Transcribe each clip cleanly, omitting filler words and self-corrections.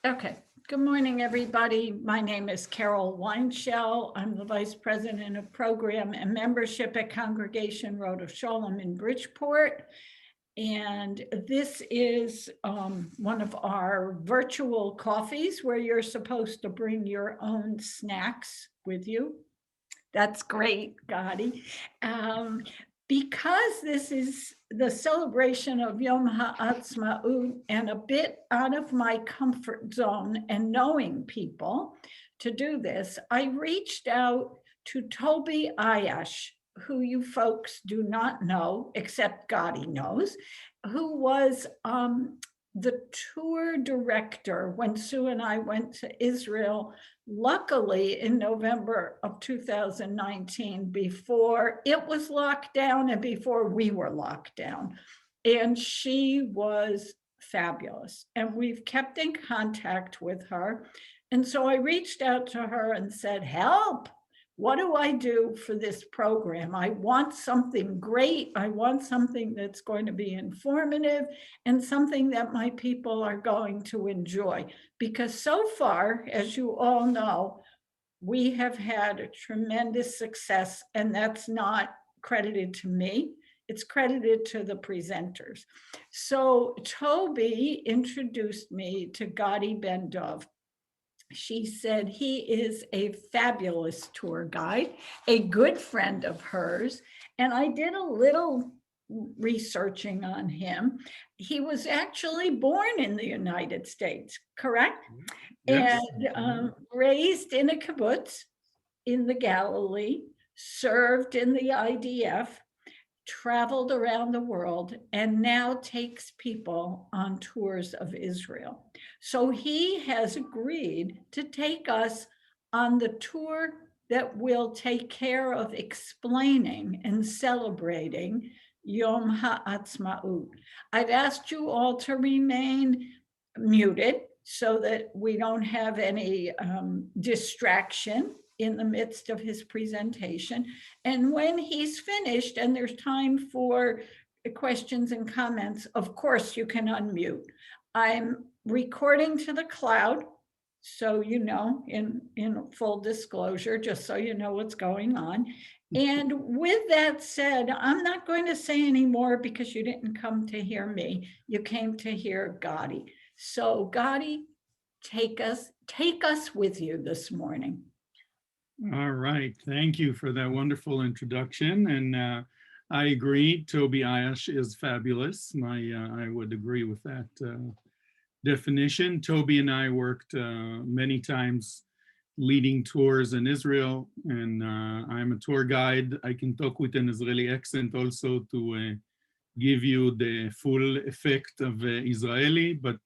Okay. Good morning, everybody. My name is Carol Weinshell. I'm the Vice President of Program and Membership at Congregation Rodeph Sholom in Bridgeport. And this is one of our virtual coffees where you're supposed to bring your own snacks with you. That's great, Gadi. Because this is the celebration of Yom HaAtzmaut and a bit out of my comfort zone and knowing people to do this, I reached out to Toby Ayash, who you folks do not know, except Gadi knows, who was the tour director when Sue and I went to Israel, luckily in November of 2019, before it was locked down and before we were locked down. And she was fabulous. And we've kept in contact with her. And so I reached out to her and said, help. What do I do for this program? I want something great. I want something that's going to be informative and something that my people are going to enjoy. Because so far, as you all know, we have had a tremendous success, and that's not credited to me. It's credited to the presenters. So Toby introduced me to Gadi Ben-Dov. She said he is a fabulous tour guide, a good friend of hers. And I did a little researching on him. He was actually born in the United States, correct? Yes. And raised in a kibbutz in the Galilee, served in the IDF, traveled around the world, and now takes people on tours of Israel. So he has agreed to take us on the tour that will take care of explaining and celebrating Yom HaAtzmaut. I've asked you all to remain muted so that we don't have any distraction in the midst of his presentation. And when he's finished and there's time for questions and comments, of course you can unmute. I'm recording to the cloud, so you know, in full disclosure, just so you know what's going on. And with that said, I'm not going to say any more because you didn't come to hear me. You came to hear Gadi. So Gadi, take us with you this morning. All right. Thank you for that wonderful introduction. And I agree, Toby Ayash is fabulous. I would agree with that definition. Toby and I worked many times leading tours in Israel, and I'm a tour guide. I can talk with an Israeli accent also to give you the full effect of Israeli, but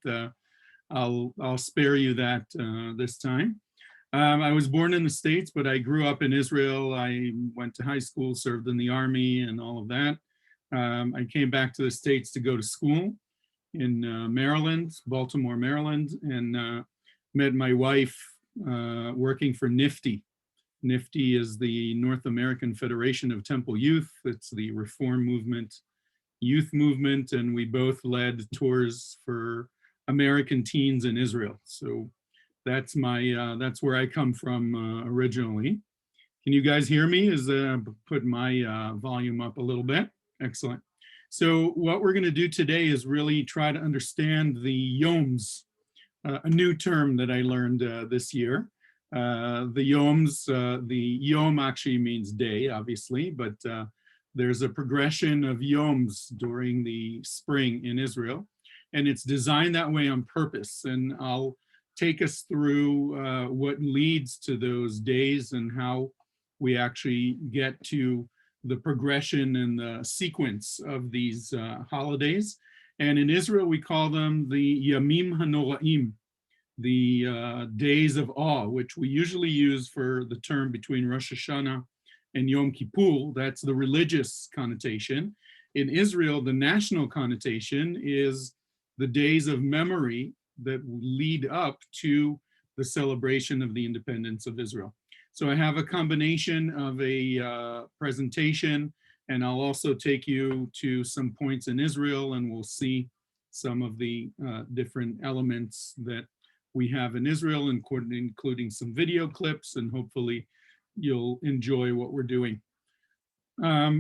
I'll spare you that this time. I was born in the States, but I grew up in Israel. I went to high school, served in the army and all of that. I came back to the States to go to school in Maryland, Baltimore, Maryland, and met my wife working for NIFTY. NIFTY is the North American Federation of Temple Youth. It's the Reform Movement, youth movement, and we both led tours for American teens in Israel. So that's where I come from originally. Can you guys hear me? Put my volume up a little bit? Excellent. So what we're going to do today is really try to understand the yoms, a new term that I learned this year. The yoms, the yom actually means day, obviously, but there's a progression of yoms during the spring in Israel, and it's designed that way on purpose. And I'll take us through what leads to those days and how we actually get to the progression and the sequence of these holidays. And in Israel, we call them the Yamim HaNoraim, the days of awe, which we usually use for the term between Rosh Hashanah and Yom Kippur. That's the religious connotation. In Israel, the national connotation is the days of memory that lead up to the celebration of the independence of Israel. So I have a combination of a presentation, and I'll also take you to some points in Israel, and we'll see some of the different elements that we have in Israel, including some video clips, and hopefully you'll enjoy what we're doing.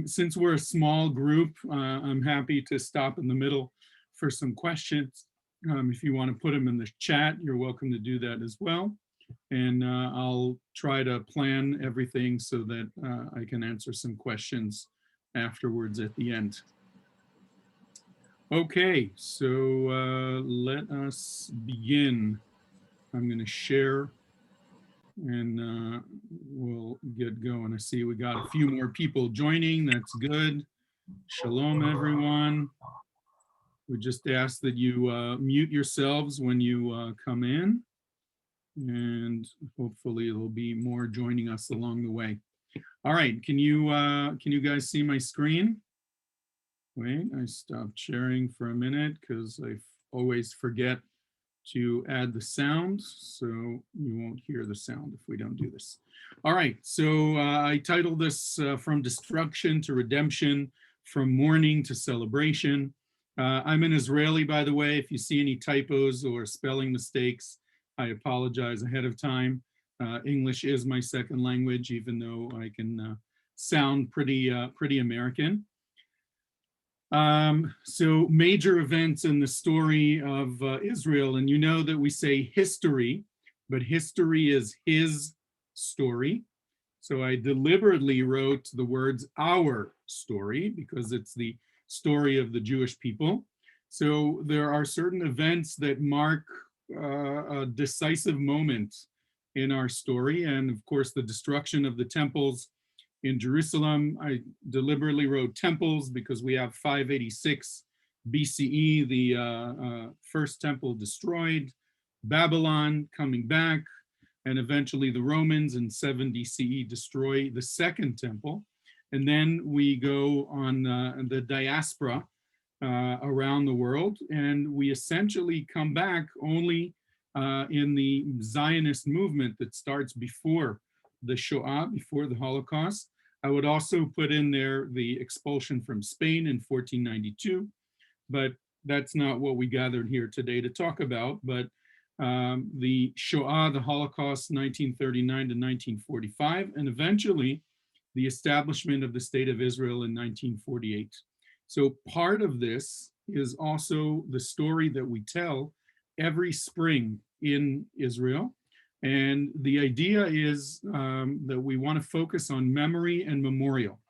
Since we're a small group, I'm happy to stop in the middle for some questions. If you want to put them in the chat, you're welcome to do that as well. And I'll try to plan everything so that I can answer some questions afterwards at the end. Okay, so let us begin. I'm going to share and we'll get going. I see we got a few more people joining. That's good. Shalom, everyone. We just ask that you mute yourselves when you come in, and hopefully there'll be more joining us along the way. All right, can you guys see my screen? Wait, I stopped sharing for a minute because I always forget to add the sound, so you won't hear the sound if we don't do this. All right, so I titled this From Destruction to Redemption, From Mourning to Celebration. I'm an Israeli, by the way. If you see any typos or spelling mistakes, I apologize ahead of time. English is my second language, even though I can sound pretty American. So major events in the story of Israel, and you know that we say history, but history is his story. So I deliberately wrote the words our story because it's the story of the Jewish people. So there are certain events that mark a decisive moment in our story. And of course, the destruction of the temples in Jerusalem. I deliberately wrote temples because we have 586 BCE, the first temple destroyed, Babylon coming back, and eventually the Romans in 70 CE destroy the second temple. And then we go on the diaspora around the world, and we essentially come back only in the Zionist movement that starts before the Shoah, before the Holocaust. I would also put in there the expulsion from Spain in 1492, but that's not what we gathered here today to talk about. But the Shoah, the Holocaust, 1939 to 1945, and eventually the establishment of the State of Israel in 1948. So part of this is also the story that we tell every spring in Israel. And the idea is that we want to focus on memory and memorial,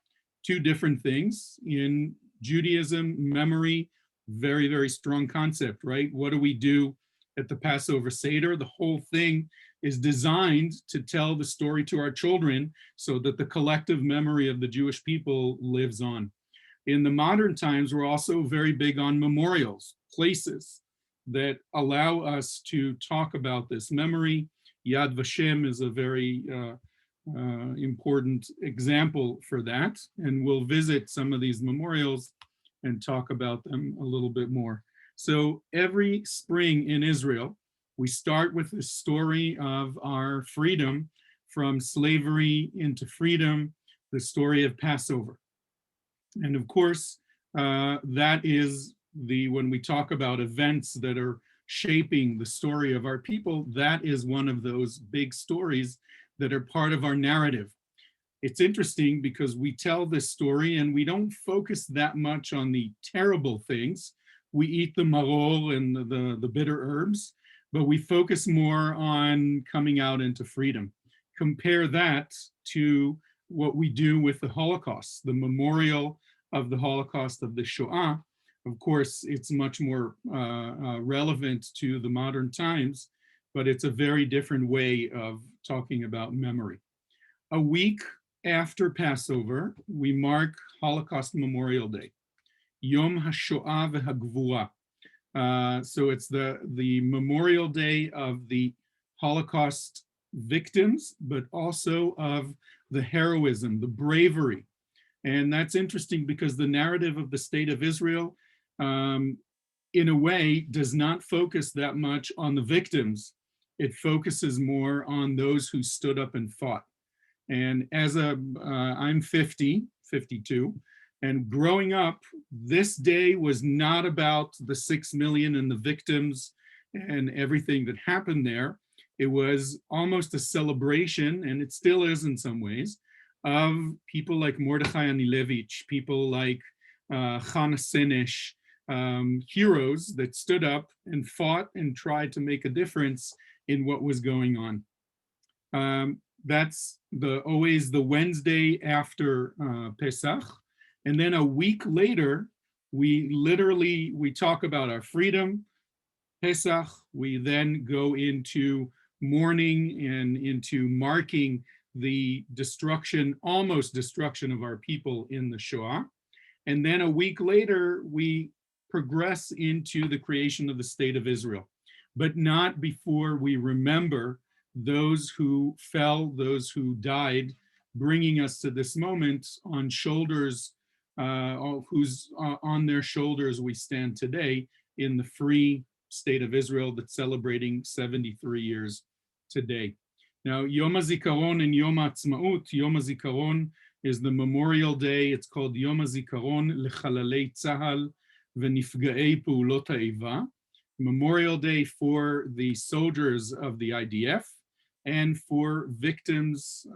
two different things. In Judaism, memory, very, very strong concept, right? What do we do at the Passover Seder? The whole thing is designed to tell the story to our children so that the collective memory of the Jewish people lives on. In the modern times, we're also very big on memorials, places that allow us to talk about this memory. Yad Vashem is a very important example for that, and we'll visit some of these memorials and talk about them a little bit more. So every spring in Israel, we start with the story of our freedom from slavery into freedom, the story of Passover. And of course, that is when we talk about events that are shaping the story of our people, that is one of those big stories that are part of our narrative. It's interesting because we tell this story and we don't focus that much on the terrible things. We eat the maror and the bitter herbs, but we focus more on coming out into freedom. Compare that to what we do with the Holocaust, the memorial of the Holocaust of the Shoah. Of course, it's much more relevant to the modern times, but it's a very different way of talking about memory. A week after Passover, we mark Holocaust Memorial Day, Yom HaShoah VeHaGvura. So it's the Memorial Day of the Holocaust victims, but also of the heroism, the bravery. And that's interesting because the narrative of the State of Israel, in a way, does not focus that much on the victims. It focuses more on those who stood up and fought. And as I'm 52, and growing up, this day was not about the 6 million and the victims and everything that happened there. It was almost a celebration, and it still is in some ways, of people like Mordechai Anilevich, people like Chana Senesh, heroes that stood up and fought and tried to make a difference in what was going on. That's always the Wednesday after Pesach. And then a week later, we talk about our freedom, Pesach. We then go into mourning and into marking the almost destruction of our people in the Shoah. And then a week later, we progress into the creation of the state of Israel, but not before we remember those who fell, those who died, bringing us to this moment on shoulders, on their shoulders we stand today in the free state of Israel that's celebrating 73 years today. Now, Yom HaZikaron and Yom HaAtzmaut. Yom HaZikaron is the Memorial Day. It's called Yom HaZikaron Lechalalei Tzahal V'Nifga'ei Pe'ulot HaEiva. Memorial Day for the soldiers of the IDF and for victims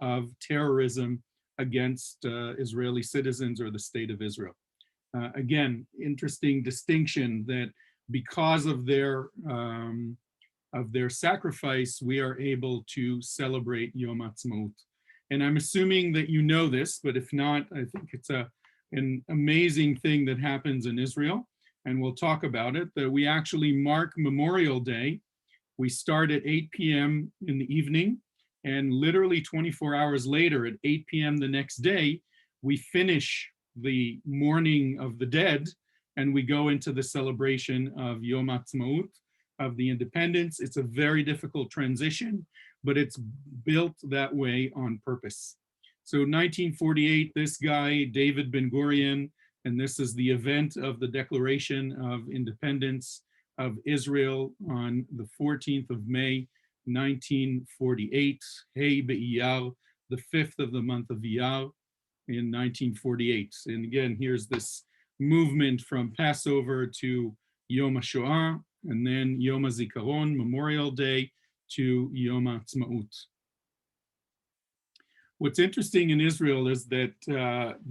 of terrorism against Israeli citizens or the state of Israel. Again, interesting distinction that because of their sacrifice, we are able to celebrate Yom HaAtzmaut. And I'm assuming that you know this, but if not, I think it's an amazing thing that happens in Israel, and we'll talk about it, that we actually mark Memorial Day. We start at 8 p.m. in the evening, and literally 24 hours later at 8 p.m. the next day, we finish the mourning of the dead, and we go into the celebration of Yom HaAtzmaut, of the independence. It's a very difficult transition, but it's built that way on purpose. So 1948, this guy, David Ben-Gurion, and this is the event of the Declaration of Independence of Israel on the 14th of May, 1948, Hey Be'iyar, the 5th of the month of Iyar in 1948. And again, here's this movement from Passover to Yom HaShoah, and then Yom HaZikaron, Memorial Day, to Yom HaAtzmaut. What's interesting in Israel is that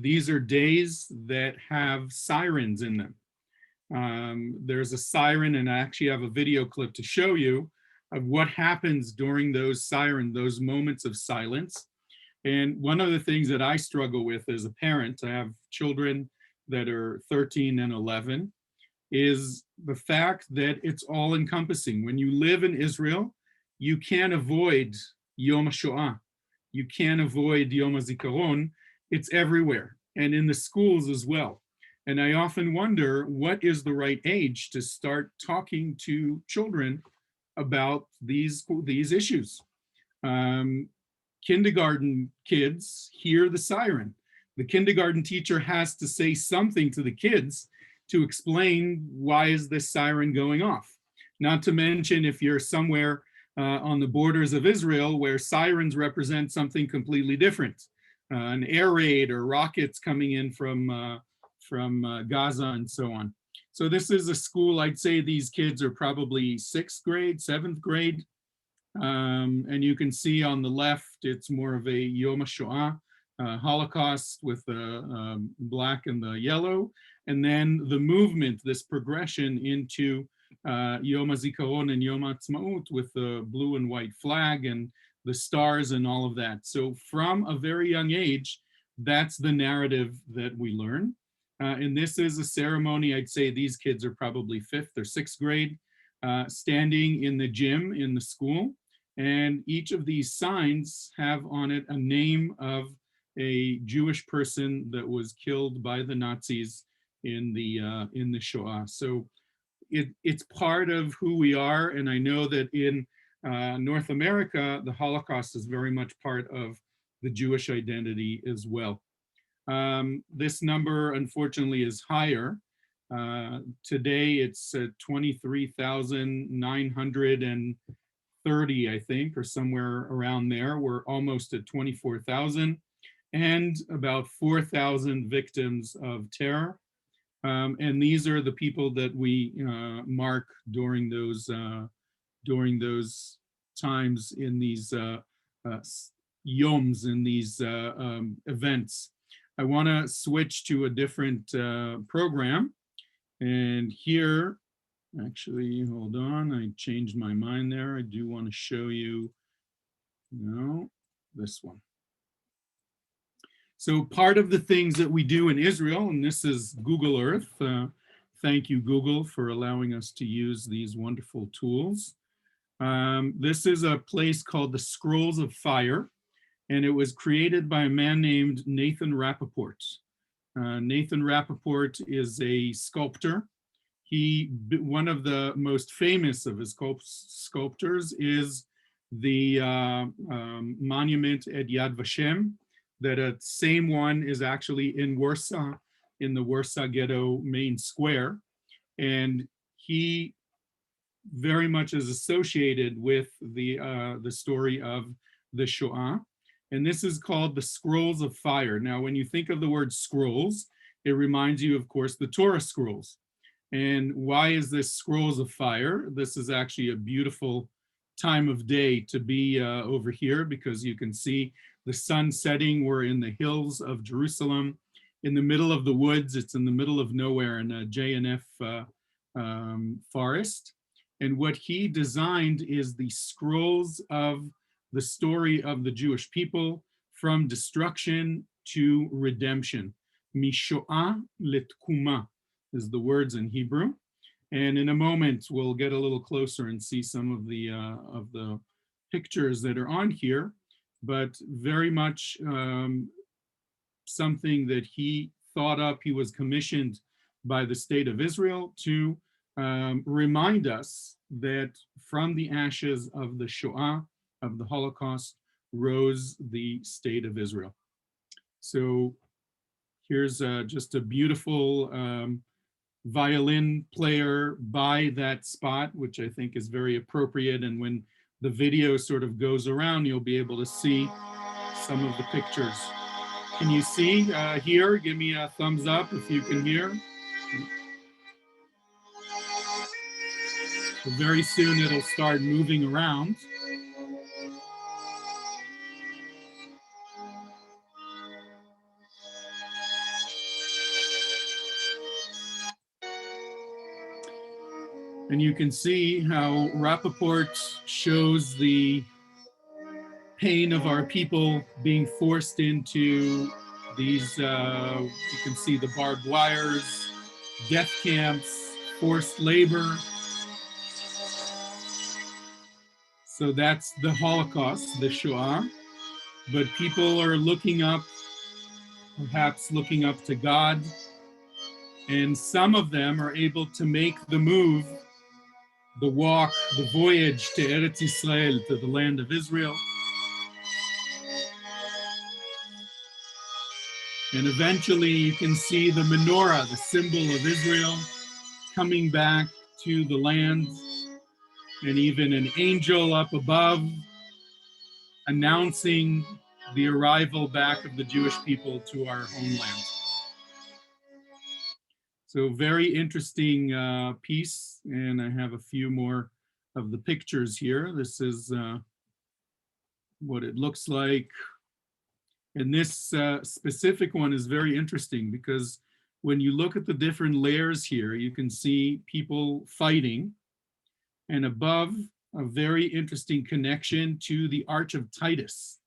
these are days that have sirens in them. There's a siren, and I actually have a video clip to show you of what happens during those those moments of silence. And one of the things that I struggle with as a parent, I have children that are 13 and 11, is the fact that it's all encompassing. When you live in Israel, you can't avoid Yom HaShoah. You can't avoid Yom HaZikaron. It's everywhere, and in the schools as well. And I often wonder, what is the right age to start talking to children about these issues? Kindergarten kids hear the siren. The kindergarten teacher has to say something to the kids to explain, why is this siren going off? Not to mention if you're somewhere on the borders of Israel where sirens represent something completely different, an air raid or rockets coming in from Gaza and so on. So this is a school, I'd say these kids are probably 6th grade, 7th grade. And you can see on the left, it's more of a Yom HaShoah, Holocaust with the black and the yellow. And then the movement, this progression into Yom HaZikaron and Yom HaAtzmaut with the blue and white flag and the stars and all of that. So from a very young age, that's the narrative that we learn. And this is a ceremony, I'd say these kids are probably 5th or 6th grade, standing in the gym in the school. And each of these signs have on it a name of a Jewish person that was killed by the Nazis in the Shoah. So it's part of who we are. And I know that in North America, the Holocaust is very much part of the Jewish identity as well. This number, unfortunately, is higher. Today, it's 23,930, I think, or somewhere around there. We're almost at 24,000, and about 4,000 victims of terror. And these are the people that we mark during those times in these yoms, in these events. I want to switch to a different program. And here, actually, hold on, I changed my mind there. I do want to show you, no, this one. So part of the things that we do in Israel, and this is Google Earth. Thank you, Google, for allowing us to use these wonderful tools. This is a place called the Scrolls of Fire, and it was created by a man named Nathan Rappaport. Nathan Rappaport is a sculptor. One of the most famous of his sculptors is the monument at Yad Vashem. That same one is actually in Warsaw, in the Warsaw Ghetto main square. And he very much is associated with the story of the Shoah. And this is called the Scrolls of Fire. Now, when you think of the word scrolls, it reminds you, of course, the Torah scrolls. And why is this Scrolls of Fire? This is actually a beautiful time of day to be over here, because you can see the sun setting. We're in the hills of Jerusalem, in the middle of the woods. It's in the middle of nowhere in a J&F forest. And what he designed is the scrolls of the story of the Jewish people from destruction to redemption. Mishoah letkuma is the words in Hebrew. And in a moment, we'll get a little closer and see some of the pictures that are on here, but very much something that he thought up. He was commissioned by the state of Israel to remind us that from the ashes of the Shoah, of the Holocaust, rose the state of Israel. So here's just a beautiful violin player by that spot, which I think is very appropriate. And when the video sort of goes around, you'll be able to see some of the pictures. Can you see here? Give me a thumbs up if you can hear. So very soon it'll start moving around. And you can see how Rappaport shows the pain of our people being forced into these, you can see the barbed wires, death camps, forced labor. So that's the Holocaust, the Shoah. But people are looking up, perhaps looking up to God. And some of them are able to make the move, the walk, the voyage to Eretz Israel, to the land of Israel. And eventually you can see the menorah, the symbol of Israel, coming back to the land, and even an angel up above announcing the arrival back of the Jewish people to our homeland. So very interesting piece, and I have a few more of the pictures here. This is what it looks like. And this specific one is very interesting because when you look at the different layers here, you can see people fighting, and above, a very interesting connection to the Arch of Titus.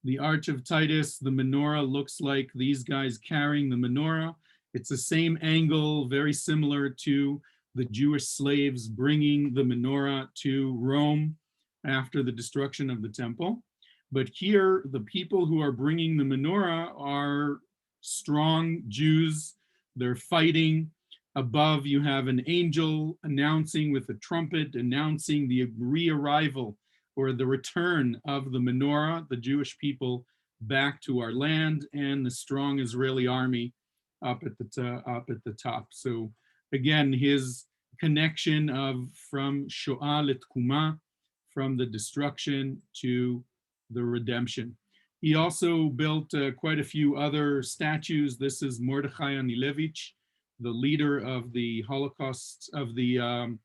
The Arch of Titus, the menorah looks like these guys carrying the menorah. It's the same angle, very similar to the Jewish slaves bringing the menorah to Rome after the destruction of the temple. But here, the people who are bringing the menorah are strong Jews. They're fighting. Above, you have an angel announcing with a trumpet, announcing the re-arrival or the return of the menorah, the Jewish people, back to our land, and the strong Israeli army up at the top. So again, his connection of from Shoah letkuma, from the destruction to the redemption. He also built quite a few other statues. This is Mordechai Anilevich, the leader of the Holocaust, of the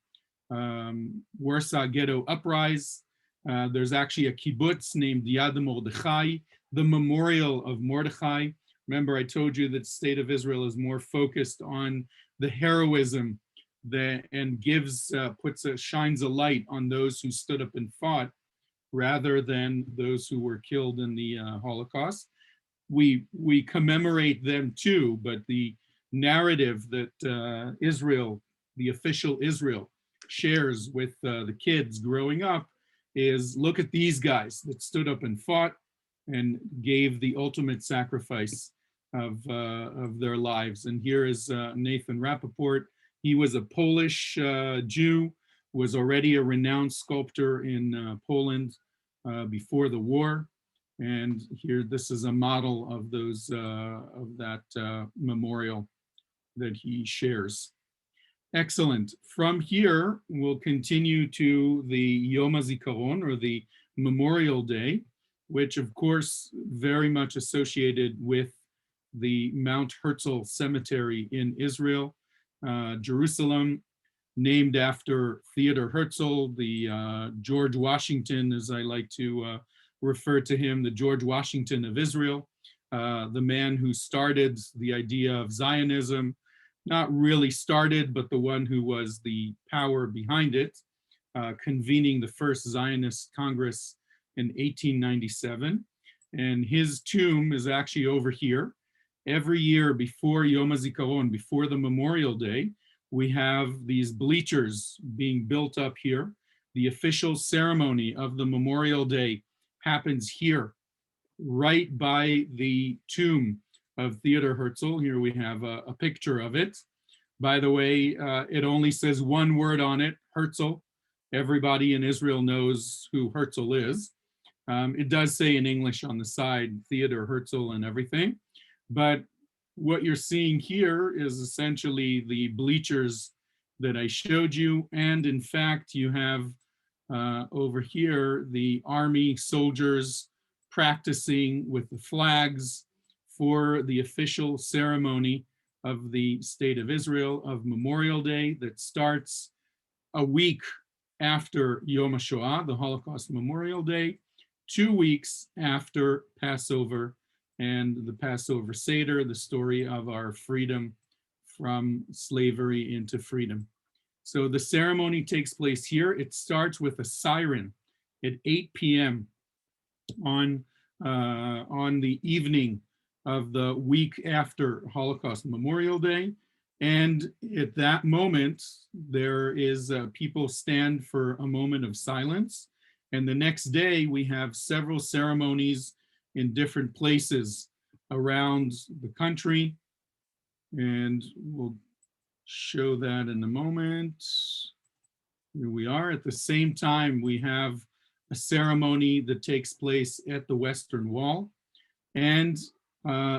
Warsaw Ghetto Uprising. There's actually a kibbutz named Yad Mordechai, the memorial of Mordechai. Remember, I told you that the state of Israel is more focused on the heroism that, and shines a light on those who stood up and fought rather than those who were killed in the Holocaust. We commemorate them too, but the narrative that Israel, the official Israel, shares with the kids growing up is, look at these guys that stood up and fought and gave the ultimate sacrifice of their lives. And here is Nathan Rappaport. He was a Polish Jew, was already a renowned sculptor in Poland before the war. And here, this is a model of those of that memorial that he shares. Excellent. From here, we'll continue to the Yom HaZikaron, or the Memorial Day, which of course very much associated with the Mount Herzl Cemetery in Israel, Jerusalem, named after Theodor Herzl, the George Washington, as I like to refer to him, the George Washington of Israel, the man who started the idea of Zionism, not really started, but the one who was the power behind it, convening the first Zionist Congress in 1897. And his tomb is actually over here. Every year before Yom HaZikaron, before the Memorial Day, we have these bleachers being built up here. The official ceremony of the Memorial Day happens here, right by the tomb of Theodor Herzl. Here we have a picture of it. By the way, it only says one word on it, Herzl. Everybody in Israel knows who Herzl is. It does say in English on the side, Theodor Herzl and everything. But what you're seeing here is essentially the bleachers that I showed you. And in fact, you have over here, the army soldiers practicing with the flags for the official ceremony of the State of Israel of Memorial Day that starts a week after Yom HaShoah, the Holocaust Memorial Day, 2 weeks after Passover and the Passover Seder, the story of our freedom from slavery into freedom. So the ceremony takes place here. It starts with a siren at 8 p.m. on the evening of the week after Holocaust Memorial Day. And at that moment, there is people stand for a moment of silence. And the next day, we have several ceremonies in different places around the country. And we'll show that in a moment. Here we are. At the same time, we have a ceremony that takes place at the Western Wall. And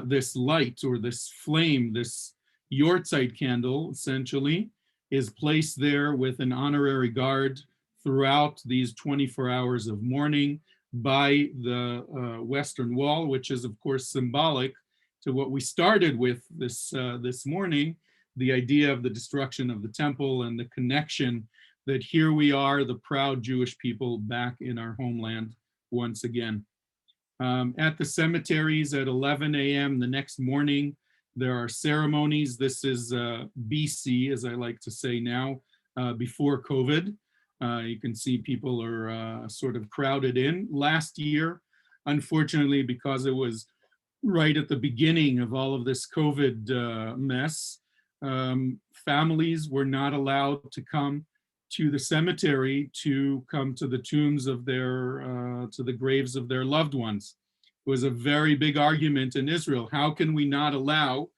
this light, or this flame, this Yortzeit candle, essentially, is placed there with an honorary guard throughout these 24 hours of mourning by the Western Wall, which is, of course, symbolic to what we started with this morning, the idea of the destruction of the temple and the connection that here we are, the proud Jewish people, back in our homeland once again. At the cemeteries at 11 a.m. the next morning, there are ceremonies. This is BC, as I like to say now, before COVID. You can see people are sort of crowded in. Last year, unfortunately, because it was right at the beginning of all of this COVID mess, families were not allowed to come to the cemetery to come to the tombs of their, to the graves of their loved ones. It was a very big argument in Israel. How can we not allow,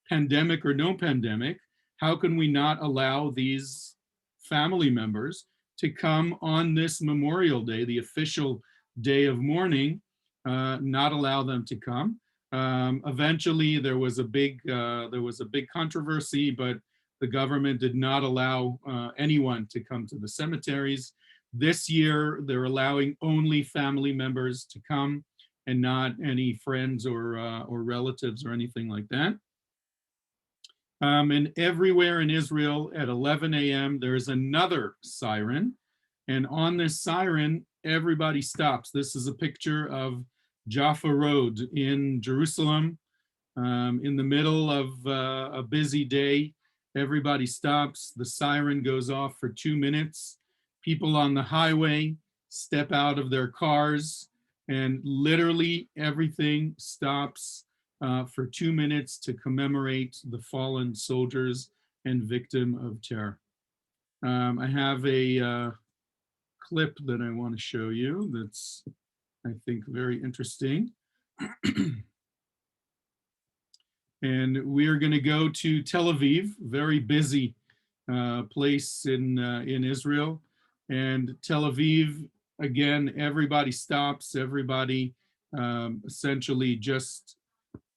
pandemic or no pandemic, how can we not allow these family members to come on this Memorial Day, the official day of mourning, not allow them to come? Eventually, there was a big controversy, but the government did not allow anyone to come to the cemeteries. This year, they're allowing only family members to come and not any friends or relatives or anything like that. And everywhere in Israel at 11 a.m., there's another siren. And on this siren, everybody stops. This is a picture of Jaffa Road in Jerusalem. In the middle of a busy day, everybody stops. The siren goes off for 2 minutes. People on the highway step out of their cars, and literally everything stops for 2 minutes to commemorate the fallen soldiers and victim of terror. I have a clip that I want to show you that's, I think, very interesting. And we are going to go to Tel Aviv, very busy place in Israel. And Tel Aviv, again, everybody stops, everybody essentially just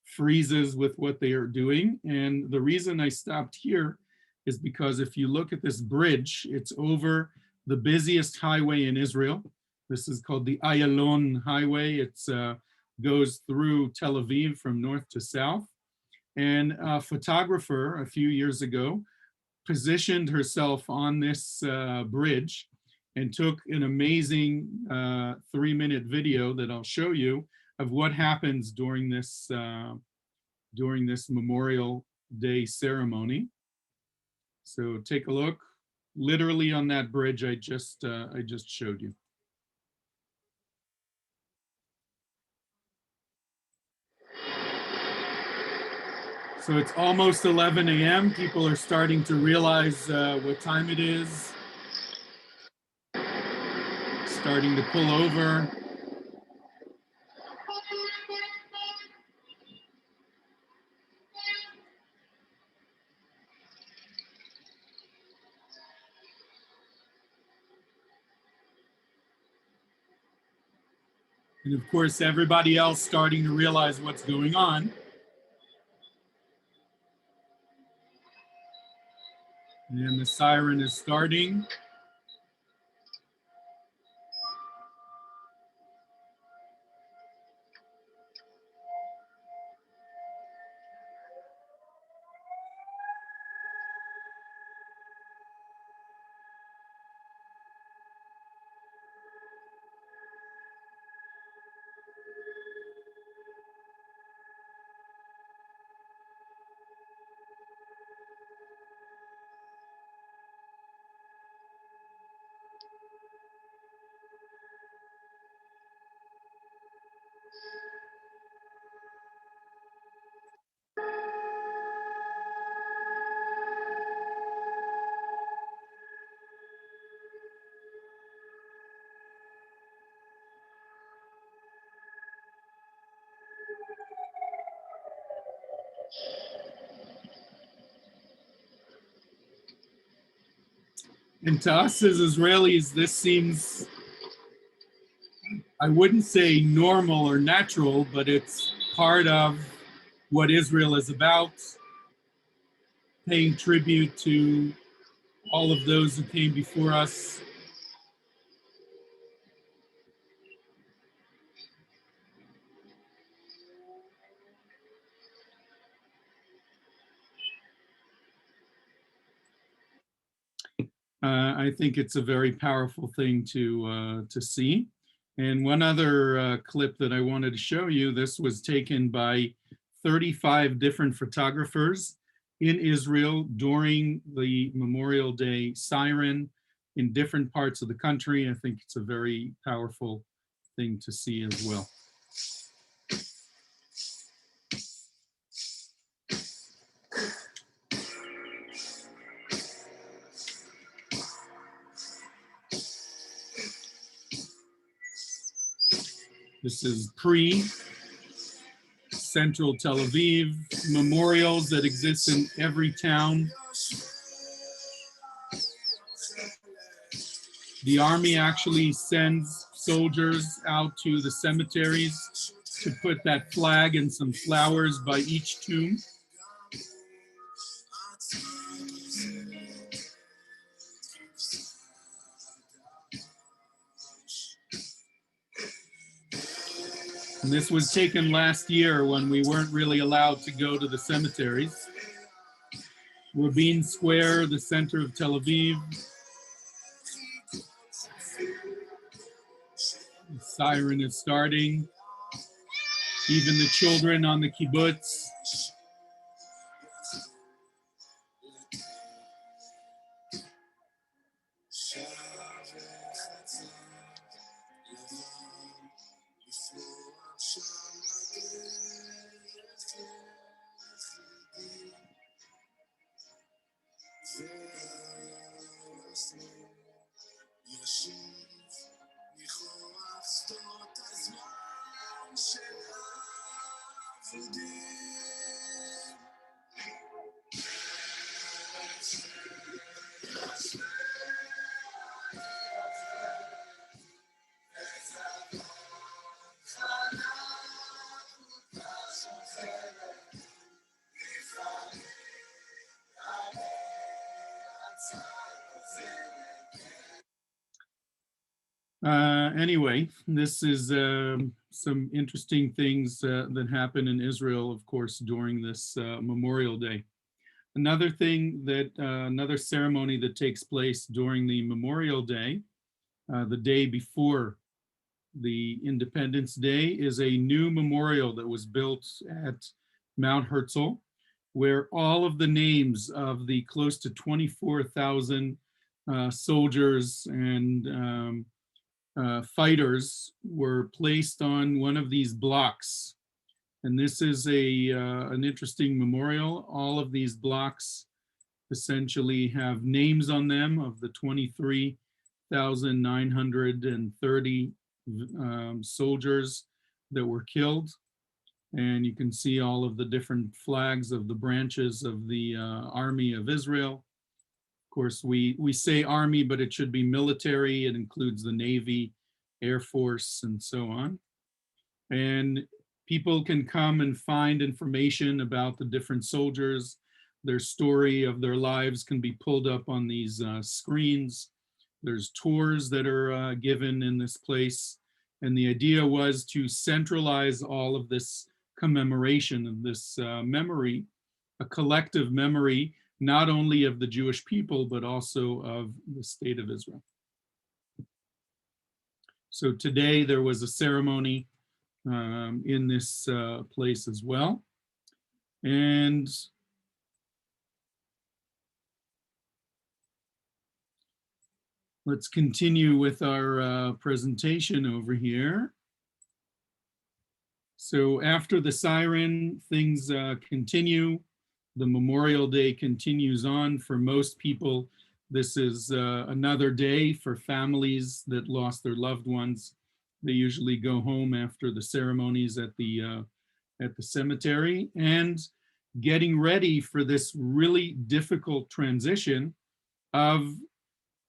freezes with what they are doing. And the reason I stopped here is because if you look at this bridge, it's over the busiest highway in Israel. This is called the Ayalon Highway. It goes through Tel Aviv from north to south. And a photographer a few years ago positioned herself on this bridge and took an amazing 3-minute video that I'll show you of what happens during this Memorial Day ceremony. So take a look, literally on that bridge I just showed you. So it's almost 11 a.m. People are starting to realize what time it is, starting to pull over. And of course, everybody else starting to realize what's going on. And the siren is starting. And to us as Israelis, this seems, I wouldn't say normal or natural, but it's part of what Israel is about, paying tribute to all of those who came before us. I think it's a very powerful thing to see. And one other clip that I wanted to show you, this was taken by 35 different photographers in Israel during the Memorial Day siren in different parts of the country. I think it's a very powerful thing to see as well. This is pre-central Tel Aviv, memorials that exist in every town. The army actually sends soldiers out to the cemeteries to put that flag and some flowers by each tomb. And this was taken last year when we weren't really allowed to go to the cemeteries. Rabin Square, the center of Tel Aviv. The siren is starting. Even the children on the kibbutz. Anyway, this is some interesting things that happen in Israel, of course, during this Memorial Day. Another thing that, another ceremony that takes place during the Memorial Day, the day before the Independence Day, is a new memorial that was built at Mount Herzl, where all of the names of the close to 24,000 soldiers and fighters were placed on one of these blocks. And this is an interesting memorial. All of these blocks essentially have names on them of the 23,930 soldiers that were killed. And you can see all of the different flags of the branches of the Army of Israel. Of course, we say Army, but it should be military. It includes the Navy, Air Force, and so on. And people can come and find information about the different soldiers. Their story of their lives can be pulled up on these screens. There's tours that are given in this place. And the idea was to centralize all of this commemoration of this memory, a collective memory, not only of the Jewish people, but also of the state of Israel. So today there was a ceremony in this place as well. And let's continue with our presentation over here. So after the siren, things continue. The Memorial Day continues on. For most people, this is another day. For families that lost their loved ones, they usually go home after the ceremonies at the cemetery, and getting ready for this really difficult transition of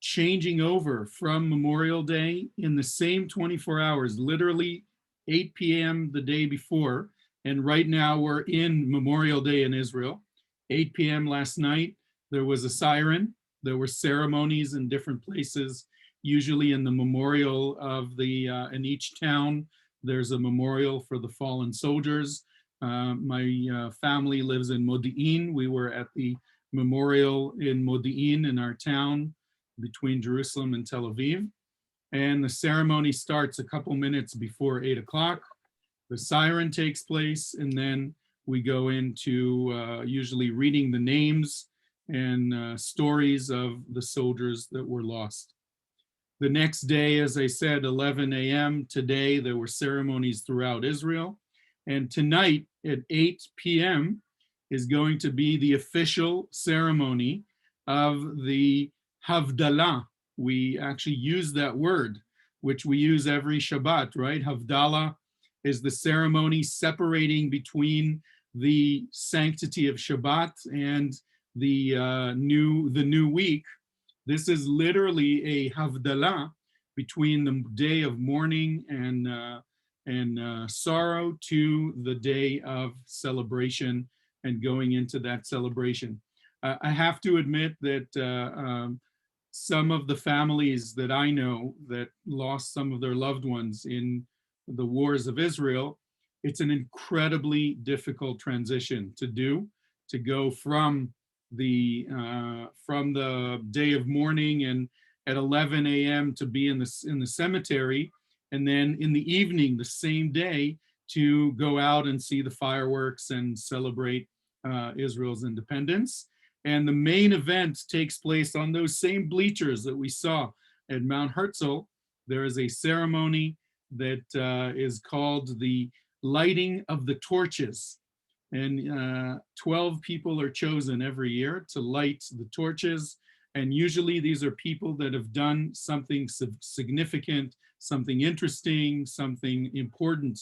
changing over from Memorial Day in the same 24 hours, literally 8 p.m. the day before. And right now we're in Memorial Day in Israel. 8 p.m. last night, there was a siren. There were ceremonies in different places, usually in the memorial of the, in each town, there's a memorial for the fallen soldiers. My family lives in Modi'in. We were at the memorial in Modi'in in our town between Jerusalem and Tel Aviv. And the ceremony starts a couple minutes before 8 o'clock. The siren takes place, and then we go into usually reading the names and stories of the soldiers that were lost. The next day, as I said, 11 a.m. today, there were ceremonies throughout Israel. And tonight at 8 p.m. is going to be the official ceremony of the Havdalah. We actually use that word, which we use every Shabbat, right? Havdalah is the ceremony separating between the sanctity of Shabbat and the new week. This is literally a Havdalah between the day of mourning and sorrow to the day of celebration and going into that celebration. I have to admit that some of the families that I know that lost some of their loved ones in the wars of Israel, it's an incredibly difficult transition to do, to go from from the day of mourning and at 11 a.m. to be in the cemetery, and then in the evening, the same day, to go out and see the fireworks and celebrate Israel's independence. And the main event takes place on those same bleachers that we saw at Mount Herzl. There is a ceremony that is called the lighting of the torches. And 12 people are chosen every year to light the torches. And usually these are people that have done something significant, something interesting, something important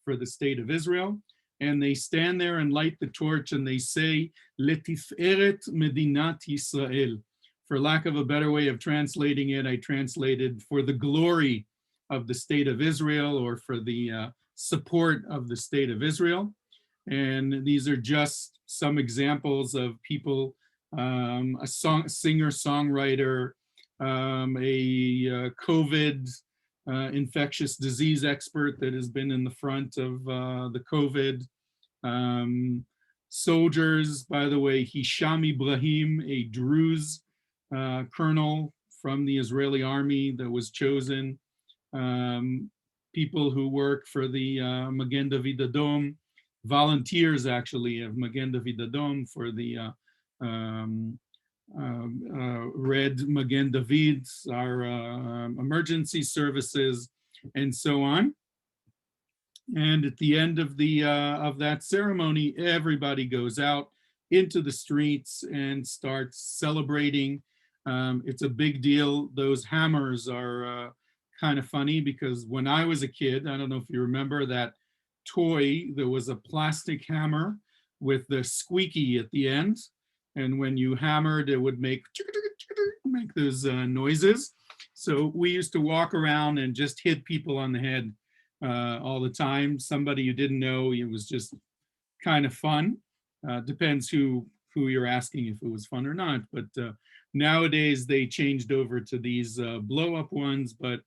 for the state of Israel. And they stand there and light the torch and they say, Letiferet Medinat Yisrael. For lack of a better way of translating it, I translated for the glory of the state of Israel, or for the support of the state of Israel. And these are just some examples of people, a singer-songwriter, a COVID infectious disease expert that has been in the front of the COVID. Soldiers, by the way, Hisham Ibrahim, a Druze colonel from the Israeli army that was chosen. People who work for the Magen David Adom, volunteers actually of Magen David Adom for the Red Magen David, our emergency services, and so on. And at the end of that ceremony, everybody goes out into the streets and starts celebrating. It's a big deal. Those hammers are kind of funny, because when I was a kid, I don't know if you remember that toy, there was a plastic hammer with the squeaky at the end. And when you hammered, it would make those noises. So we used to walk around and just hit people on the head all the time. Somebody you didn't know, it was just kind of fun. Depends who you're asking if it was fun or not. But nowadays they changed over to these blow up ones, but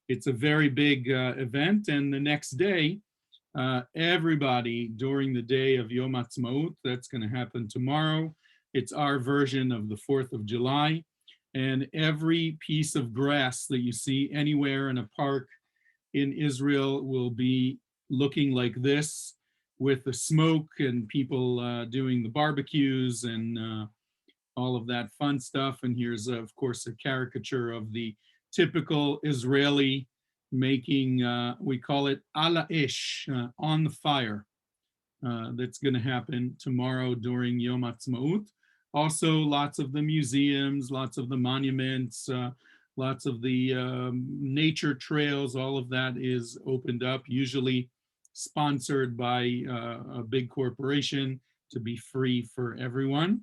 it's a very big event. And the next day, everybody during the day of Yom Ha'atzmaut, that's going to happen tomorrow. It's our version of the 4th of July. And every piece of grass that you see anywhere in a park in Israel will be looking like this, with the smoke and people doing the barbecues and all of that fun stuff. And here's, of course, a caricature of the typical Israeli making, we call it ala ish, on the fire. That's going to happen tomorrow during Yom Ha'atzmaut. Also, lots of the museums, lots of the monuments, lots of the nature trails, all of that is opened up, usually sponsored by a big corporation to be free for everyone.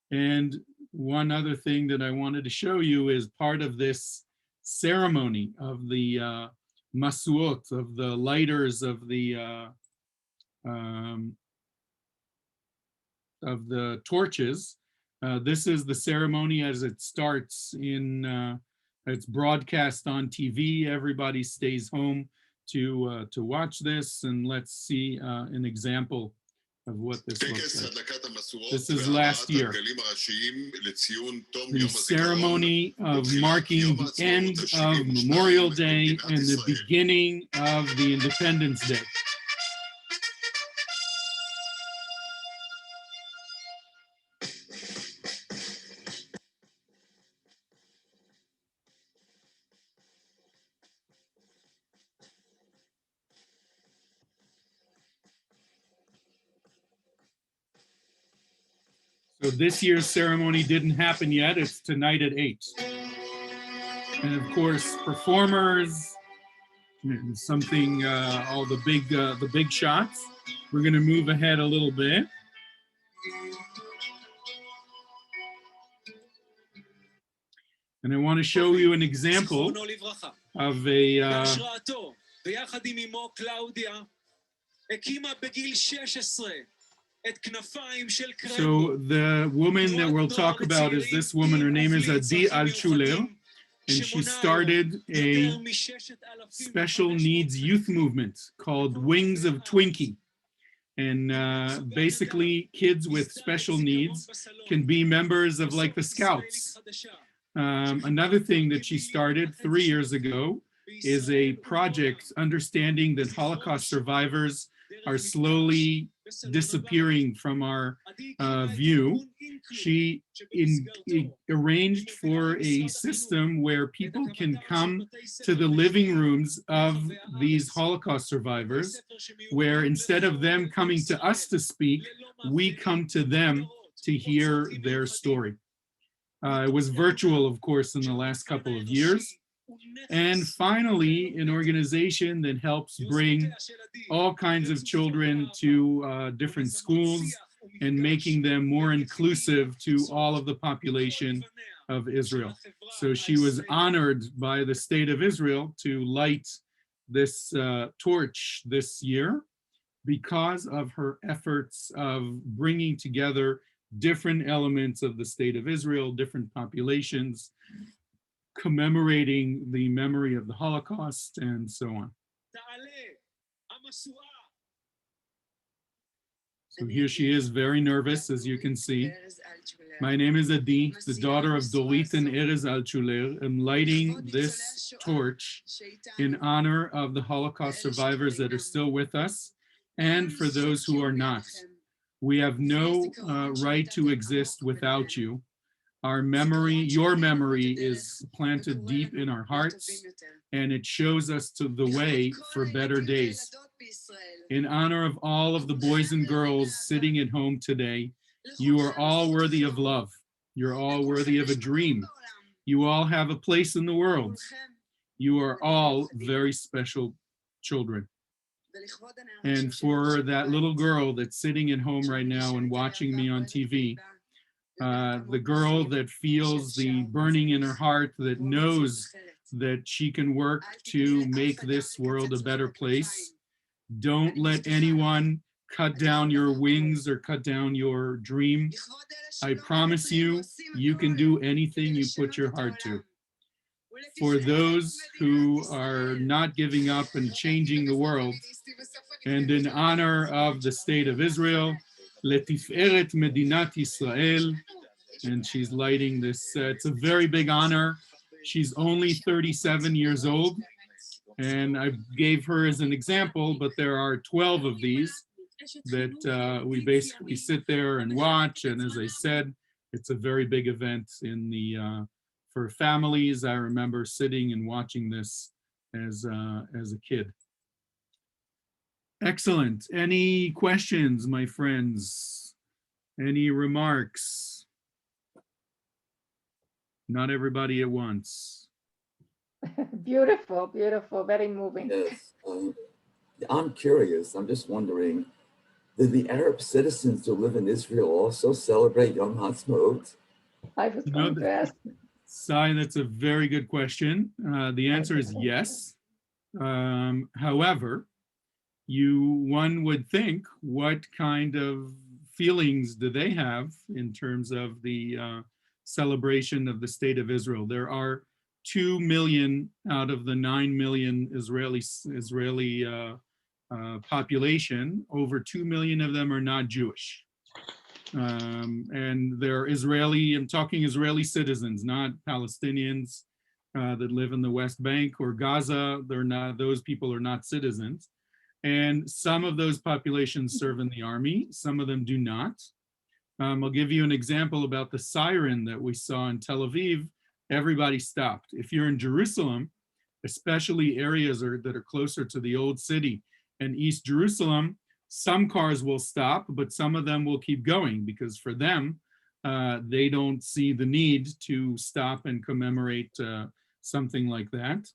And one other thing that I wanted to show you is part of this ceremony of the masuot, of the lighters of the torches. This is the ceremony as it starts in, it's broadcast on TV. Everybody stays home to watch this, and let's see an example of what this looks like. This is last year. The ceremony of marking the end of Memorial Day and the beginning of the Independence Day. So this year's ceremony didn't happen yet. It's tonight at 8. And of course, performers, something, all the big shots. We're going to move ahead a little bit. And I want to show you an example of a so the woman that we'll talk about is this woman. Her name is Adi Al-Shuler, and she started a special needs youth movement called Wings of Twinkie. And basically, kids with special needs can be members of like the Scouts. Another thing that she started 3 years ago is a project understanding that Holocaust survivors are slowly disappearing from our view. She arranged for a system where people can come to the living rooms of these Holocaust survivors, where instead of them coming to us to speak, we come to them to hear their story. It was virtual, of course, in the last couple of years. And finally, an organization that helps bring all kinds of children to different schools and making them more inclusive to all of the population of Israel. So she was honored by the state of Israel to light this torch this year because of her efforts of bringing together different elements of the state of Israel, different populations, commemorating the memory of the Holocaust and so on. So here she is, very nervous, as you can see. My name is Adi, the daughter of Dorit and Erez Altshuler. I'm lighting this torch in honor of the Holocaust survivors that are still with us and for those who are not. We have no right to exist without you. Our memory, your memory, is planted deep in our hearts, and it shows us to the way for better days. In honor of all of the boys and girls sitting at home today, you are all worthy of love. You're all worthy of a dream. You all have a place in the world. You are all very special children. And for that little girl that's sitting at home right now and watching me on TV, the girl that feels the burning in her heart, that knows that she can work to make this world a better place. Don't let anyone cut down your wings or cut down your dream. I promise you, you can do anything you put your heart to. For those who are not giving up and changing the world, and in honor of the state of Israel, Letiferet Medinat Yisrael, and she's lighting this. It's a very big honor. She's only 37 years old, and I gave her as an example, but there are 12 of these that we basically sit there and watch. And as I said, it's a very big event in the for families. I remember sitting and watching this as a kid. Excellent. Any questions, my friends? Any remarks? Not everybody at once. Beautiful, beautiful, very moving. Yes, I'm curious. I'm just wondering, did the Arab citizens who live in Israel also celebrate Yom HaAtzmaut? I was going to ask. Sai, that's a very good question. The answer is yes. However, one would think, what kind of feelings do they have in terms of the celebration of the state of Israel? There are 2 million out of the 9 million Israeli population. Over 2 million of them are not Jewish. And they're Israeli, I'm talking Israeli citizens, not Palestinians that live in the West Bank or Gaza. They're not, those people are not citizens. And some of those populations serve in the army, some of them do not. I'll give you an example about the siren that we saw in Tel Aviv. Everybody stopped. If you're in Jerusalem, especially areas that are closer to the old city and East Jerusalem, some cars will stop, but some of them will keep going because for them, they don't see the need to stop and commemorate something like that.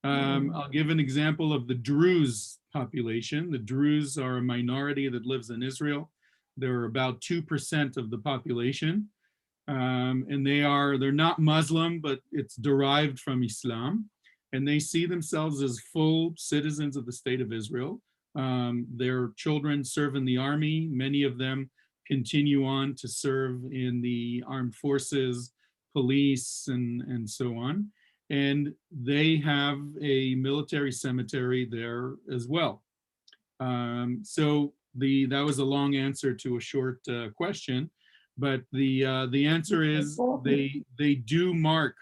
I'll give an example of the Druze population. The Druze are a minority that lives in Israel. They're about 2% of the population. And they're not Muslim, but it's derived from Islam. And they see themselves as full citizens of the state of Israel. Their children serve in the army. Many of them continue on to serve in the armed forces, police, and so on. And they have a military cemetery there as well. So that was a long answer to a short question, but the answer is they do mark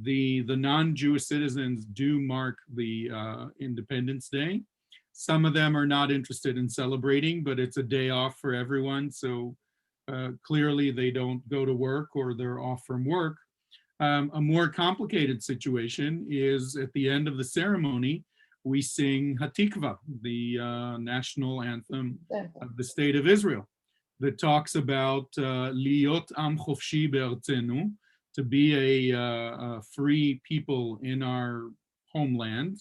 the non-Jewish citizens do mark the Independence Day. Some of them are not interested in celebrating, but it's a day off for everyone. So clearly they don't go to work or they're off from work. A more complicated situation is at the end of the ceremony, we sing Hatikva, the national anthem of the state of Israel, that talks about Liot Am Chofshi Be'artzenu, to be a free people in our homeland.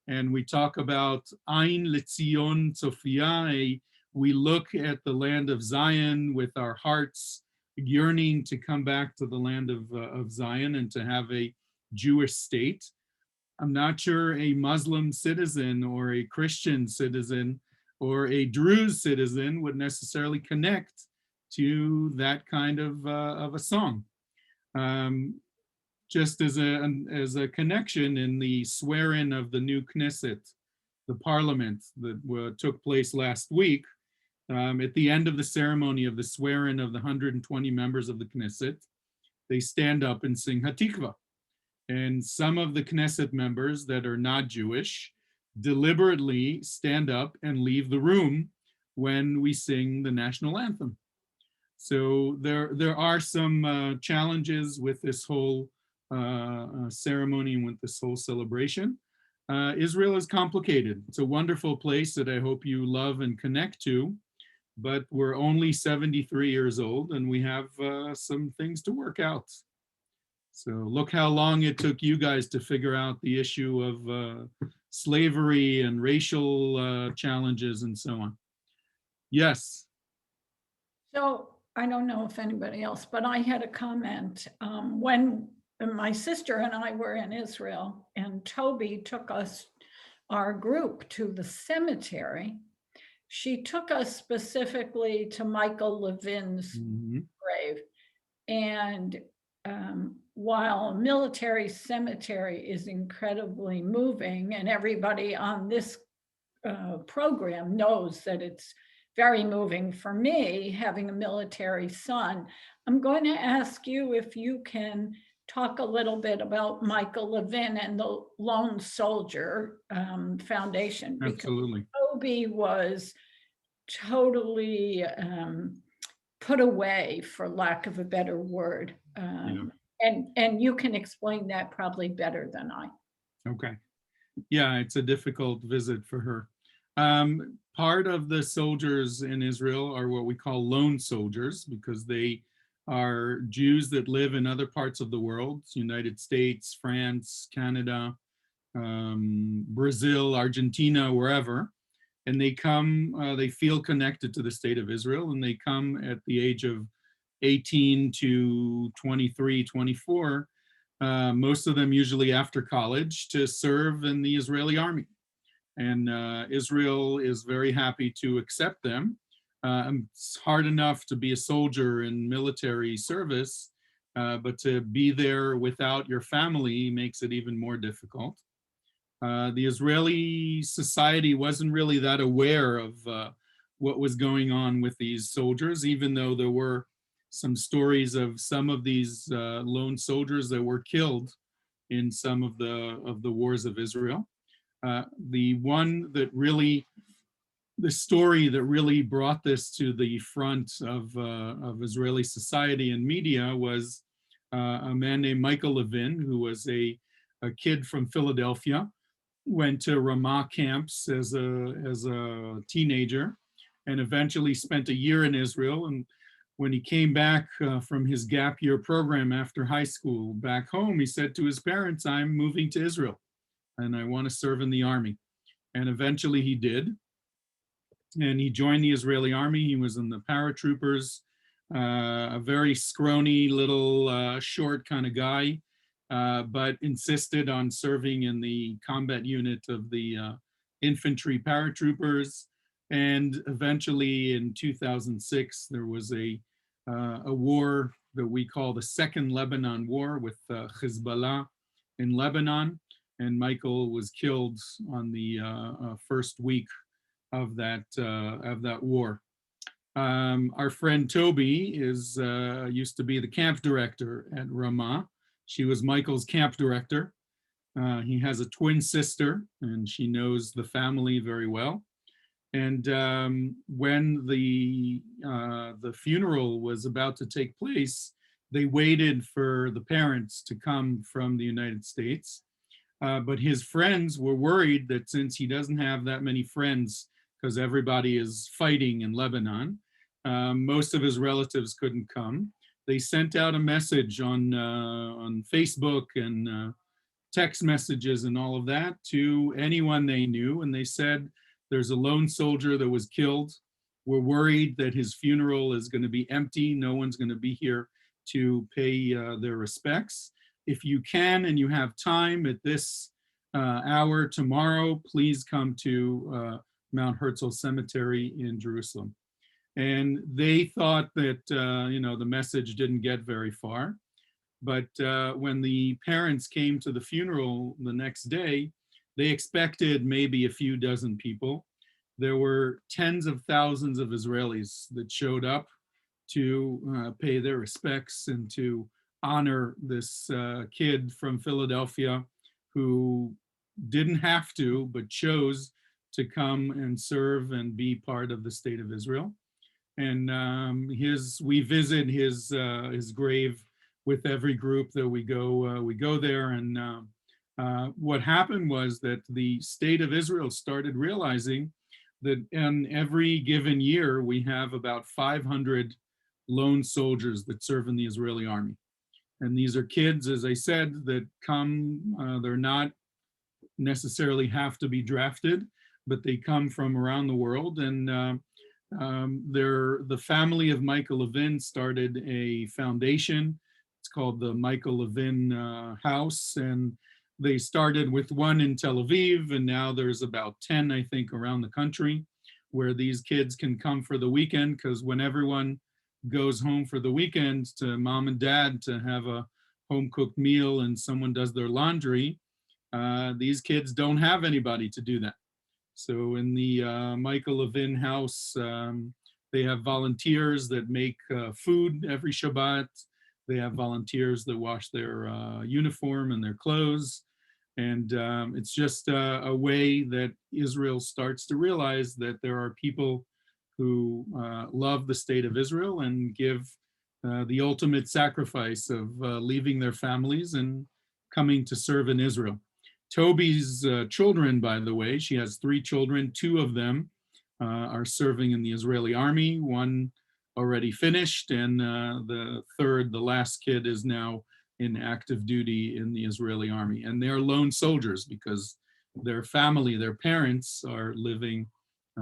And we talk about Ein Letzion Tzofia, we look at the land of Zion with our hearts yearning to come back to the land of Zion and to have a Jewish state. I'm not sure a Muslim citizen or a Christian citizen or a Druze citizen would necessarily connect to that kind of a song. Just as a connection, in the swear-in of the new Knesset, the parliament that took place last week, at the end of the ceremony of the swear-in of the 120 members of the Knesset, they stand up and sing Hatikva. And some of the Knesset members that are not Jewish deliberately stand up and leave the room when we sing the national anthem. So there are some challenges with this whole ceremony and with this whole celebration. Israel is complicated. It's a wonderful place that I hope you love and connect to, but we're only 73 years old and we have some things to work out. So look how long it took you guys to figure out the issue of slavery and racial challenges and so on. Yes. So I don't know if anybody else, but I had a comment when my sister and I were in Israel and Toby took us, our group, to the cemetery. She took us specifically to Michael Levin's grave. And while a military cemetery is incredibly moving, and everybody on this program knows that it's very moving for me, having a military son, I'm going to ask you if you can talk a little bit about Michael Levin and the Lone Soldier Foundation. Absolutely. Toby was totally put away, for lack of a better word. And you can explain that probably better than I. Okay. Yeah, it's a difficult visit for her. Part of the soldiers in Israel are what we call lone soldiers, because they are Jews that live in other parts of the world, United States, France, Canada, Brazil, Argentina, wherever. And they come, they feel connected to the state of Israel, and they come at the age of 18 to 23, 24, most of them usually after college, to serve in the Israeli army. And Israel is very happy to accept them. It's hard enough to be a soldier in military service, but to be there without your family makes it even more difficult. The Israeli society wasn't really that aware of what was going on with these soldiers, even though there were some stories of some of these lone soldiers that were killed in some of the wars of Israel. The story that really brought this to the front of Israeli society and media was a man named Michael Levin, who was a kid from Philadelphia, went to Ramah camps as a teenager, and eventually spent a year in Israel. And when he came back from his gap year program after high school back home, he said to his parents, "I'm moving to Israel and I want to serve in the army." And eventually he did. And he joined the Israeli army. He was in the paratroopers, a very scrawny little short kind of guy, but insisted on serving in the combat unit of the infantry paratroopers. And eventually in 2006, there was a war that we call the Second Lebanon War with Hezbollah in Lebanon. And Michael was killed on the first week of that war. Our friend Toby used to be the camp director at Ramah. She was Michael's camp director. He has a twin sister, and she knows the family very well. And when the funeral was about to take place, they waited for the parents to come from the United States. But his friends were worried that since he doesn't have that many friends, because everybody is fighting in Lebanon, most of his relatives couldn't come. They sent out a message on Facebook and text messages and all of that to anyone they knew, and they said, there's a lone soldier that was killed. We're worried that his funeral is going to be empty. No one's going to be here to pay their respects. If you can and you have time at this hour tomorrow, please come to Mount Herzl Cemetery in Jerusalem. And they thought that the message didn't get very far. But when the parents came to the funeral the next day, they expected maybe a few dozen people. There were tens of thousands of Israelis that showed up to pay their respects and to honor this kid from Philadelphia who didn't have to, but chose to come and serve and be part of the state of Israel. And we visit his grave with every group that we go there. And what happened was that the state of Israel started realizing that in every given year, we have about 500 lone soldiers that serve in the Israeli army. And these are kids, as I said, that come, they're not necessarily have to be drafted, but they come from around the world. And the family of Michael Levin started a foundation. It's called the Michael Levin House, and they started with one in Tel Aviv, and now there's about 10, I think, around the country where these kids can come for the weekend, because when everyone goes home for the weekend to mom and dad to have a home-cooked meal and someone does their laundry, these kids don't have anybody to do that. So in the Michael Levin House, they have volunteers that make food every Shabbat. They have volunteers that wash their uniform and their clothes. And it's just a way that Israel starts to realize that there are people who love the state of Israel and give the ultimate sacrifice of leaving their families and coming to serve in Israel. Toby's children, by the way, she has 3 children. 2 of them are serving in the Israeli army. One already finished, and the last kid, is now in active duty in the Israeli army. And they're lone soldiers because their family, their parents, are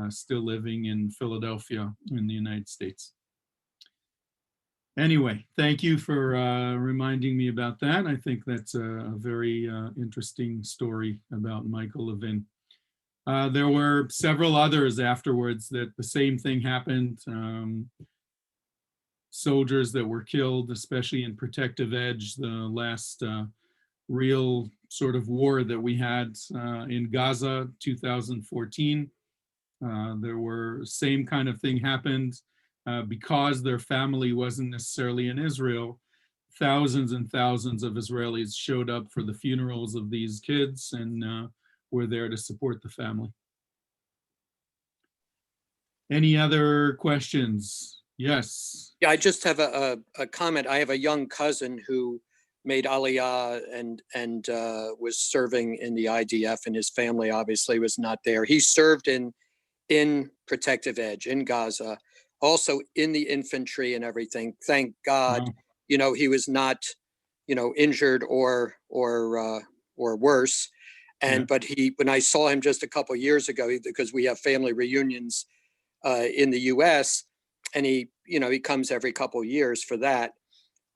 still living in Philadelphia in the United States. Anyway, thank you for reminding me about that. I think that's a very interesting story about Michael Levin. There were several others afterwards that the same thing happened. Soldiers that were killed, especially in Protective Edge, the last real sort of war that we had in Gaza, 2014. There were same kind of thing happened. Because their family wasn't necessarily in Israel, thousands and thousands of Israelis showed up for the funerals of these kids and were there to support the family. Any other questions? Yes. Yeah, I just have a comment. I have a young cousin who made Aliyah and was serving in the IDF, and his family obviously was not there. He served in Protective Edge in Gaza, also in the infantry and everything. Thank God, Wow. He was not, injured or worse. And but when I saw him just a couple of years ago, because we have family reunions in the U.S., and he comes every couple of years for that.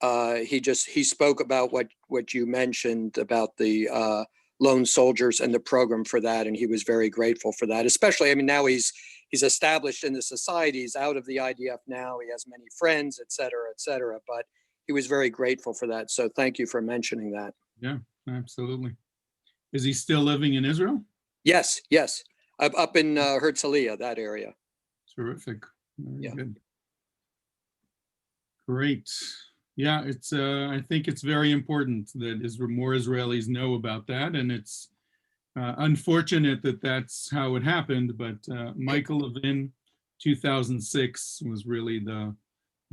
He spoke about what you mentioned about the lone soldiers and the program for that, and he was very grateful for that. Especially, now he's established in the society. He's out of the IDF now. He has many friends, et cetera, et cetera. But he was very grateful for that. So thank you for mentioning that. Yeah, absolutely. Is he still living in Israel? Yes. up in Herzliya, that area. Terrific. Very Yeah. good. Great. Yeah, it's I think it's very important that more Israelis know about that, and it's unfortunate that that's how it happened. But Michael Levin, 2006 was really the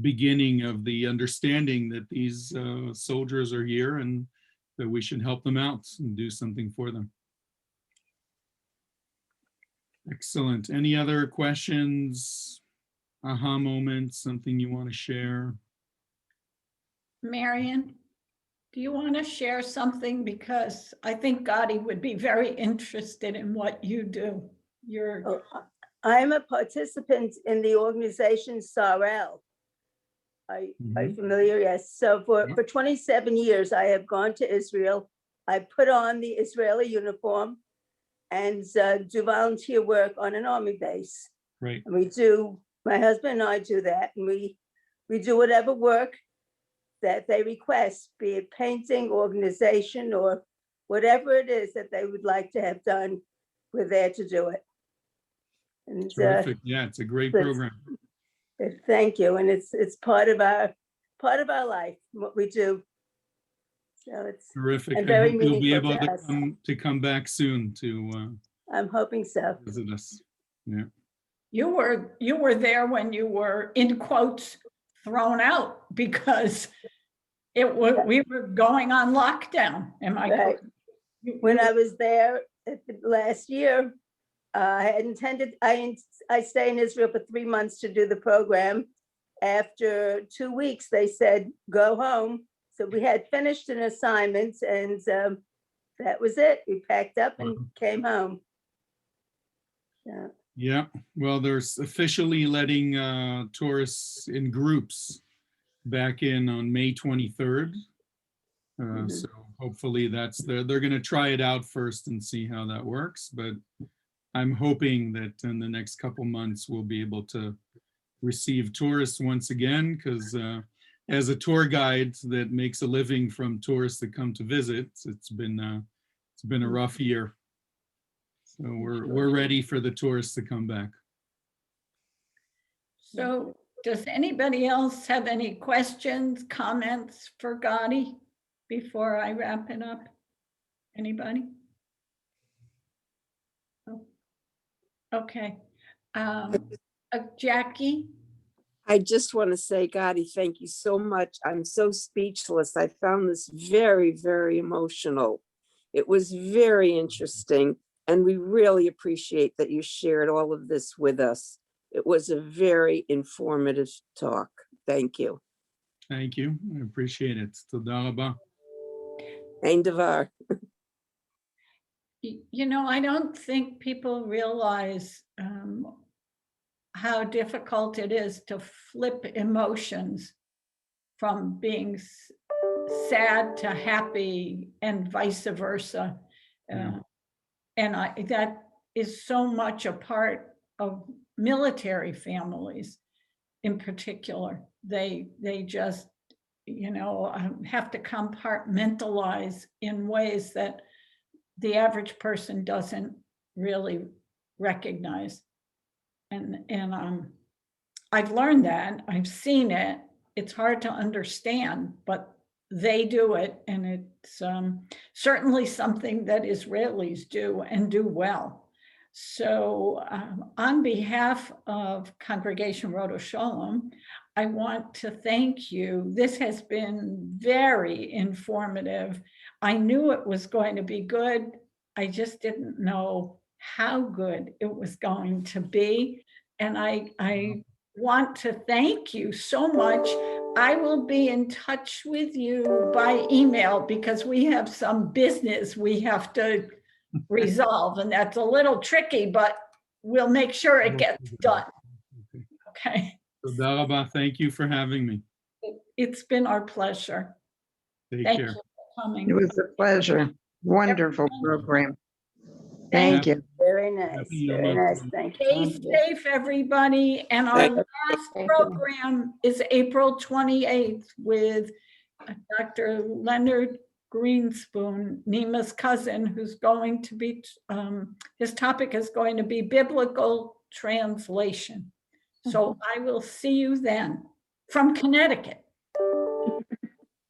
beginning of the understanding that these soldiers are here and that we should help them out and do something for them. Excellent. Any other questions, aha moments, something you want to share? Marion, do you want to share something? Because I think Gadi would be very interested in what you do. You're, Oh, I'm a participant in the organization Sarel. Are you familiar? Yes. So for 27 years, I have gone to Israel. I put on the Israeli uniform and do volunteer work on an army base. Right. And my husband and I do that. And we do whatever work that they request, be it painting, organization, or whatever it is that they would like to have done. We're there to do it. And Terrific. Yeah, it's a great program. thank you. And it's part of our life, what we do. So it's Terrific. and I very hope you'll be meaningful able to us. to come back soon to I'm hoping so. visit us. Yeah. you were there when you were, in quotes, thrown out because we were going on lockdown. Am I Right. correct? When I was there last year, I had intended, I stay in Israel for 3 months to do the program. After 2 weeks, they said, go home. So we had finished an assignment and that was it. We packed up and came home. Yeah. Yeah. Well, there's officially letting tourists in groups back in on May 23rd. So hopefully they're going to try it out first and see how that works. But I'm hoping that in the next couple months, we'll be able to receive tourists once again, because as a tour guide that makes a living from tourists that come to visit, it's been a rough year. So we're ready for the tourists to come back. So does anybody else have any questions, comments for Gadi before I wrap it up? Anybody? Oh. Okay. Jackie? I just want to say, Gadi, thank you so much. I'm so speechless. I found this very, very emotional. It was very interesting, and we really appreciate that you shared all of this with us. It was a very informative talk. Thank you. Thank you. I appreciate it. Toda rabah. Ein davar. You know, I don't think people realize how difficult it is to flip emotions from being sad to happy and vice versa. And that is so much a part of military families in particular. They just, you know, have to compartmentalize in ways that the average person doesn't really recognize. And I've learned that, I've seen it. It's hard to understand, but they do it. And it's certainly something that Israelis do and do well. So on behalf of Congregation Rodeph Sholom, I want to thank you. This has been very informative. I knew it was going to be good. I just didn't know how good it was going to be. And I want to thank you so much. I will be in touch with you by email because we have some business we have to resolve, and that's a little tricky, but we'll make sure it gets done. Okay. Toda rabah. Thank you for having me. It's been our pleasure. Take Thank care. you for coming. It was a pleasure. Wonderful program. Thank you. Very nice. Happy Very Yom nice. Tov. Thank Stay you. safe, everybody. And our Thank last Thank you. program is April 28th with Dr. Leonard Greenspoon, Nima's cousin, who's going to be, his topic is going to be biblical translation. So I will see you then from Connecticut.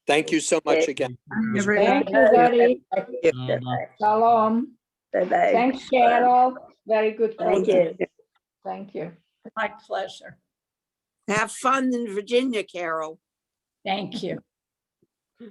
Thank you so much again. It was Everybody. Thank you, Gadi. Bye-bye. Shalom. Bye-bye. Thanks, Cheryl. Very good Thank program. you. Thank you. My pleasure. Have fun in Virginia, Carol. Thank you.